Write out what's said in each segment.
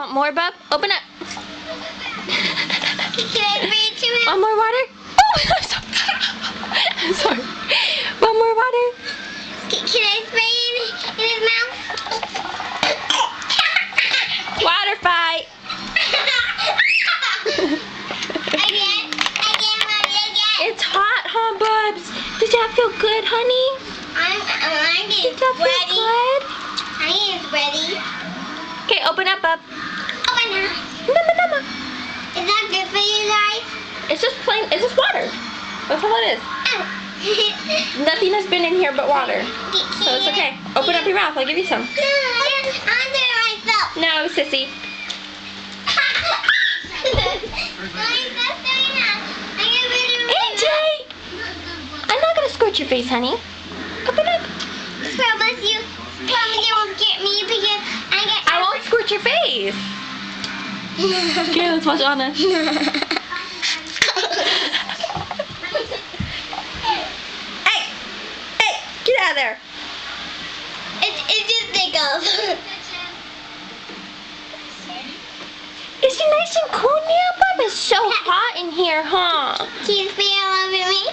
Want more, bub? Open up. Can I bring it to him? Want more water? Oh, I'm sorry. I'm sorry. Want more water? Can I spray in his mouth? Water fight. Again, Mommy, again. It's hot, huh, Bubs? Does that feel good, honey? I'm Does getting that feel ready. good? I'm getting ready. Okay, open up, Bub. Open up. Mama. Is that good for you guys? It's just plain, it's just water. That's all it is. Nothing has been in here but water. So it's okay. Open up your mouth, I'll give you some. No, I'm doing it myself. No, sissy. AJ! I'm not gonna squirt your face, honey. Open up. Promise you won't get me because I won't squirt your face. Okay, let's watch Anna. Hey! Get out of there. It just tickles. Is it nice and cool now, Bub? It's so hot in here, huh? Do you feel all over me?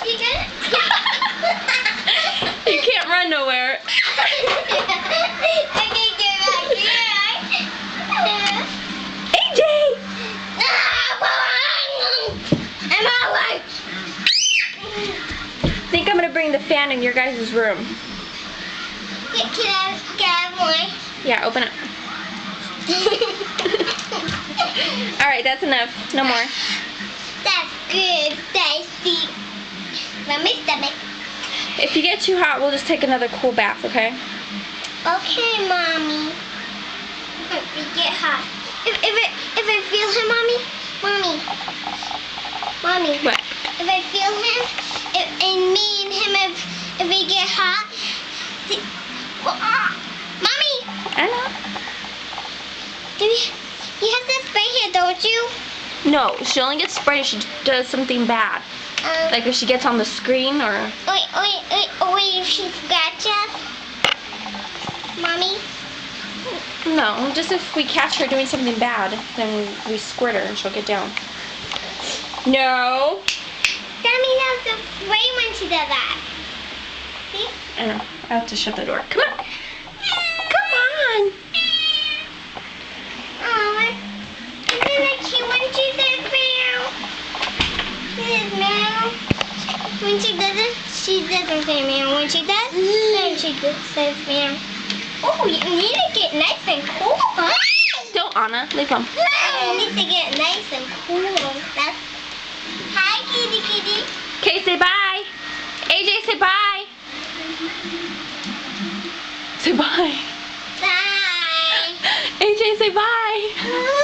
You good? You can't run nowhere. Okay, get back here. AJ! I'm all right. I think I'm gonna bring the fan in your guys' room. Can I have one? Yeah, open it. Alright, that's enough. No more. That's good, tasty. My stomach. If you get too hot, we'll just take another cool bath, okay? Okay, Mommy. If we get hot. If I feel him, Mommy. What? If I feel him, and me and him, if we get hot. Mommy, I know. you have to spray here, don't you? No, she only gets sprayed if she does something bad. Like if she gets on the screen or... Wait, if she scratches? Mommy? No, just if we catch her doing something bad, then we squirt her and she'll get down. No. That means I have to spray when she does that. See? I know. I have to shut the door. Come on. Come on. Oh, isn't it cute when she says meow? She says meow. When she doesn't, she doesn't say meow. When she does, then she says meow. Oh, you need to get nice and cool, huh? Don't, Anna. Leave him. You need to get nice and cool. That's... Hi, kitty. Okay, say bye. AJ, say bye. Say bye. Bye. AJ, say bye.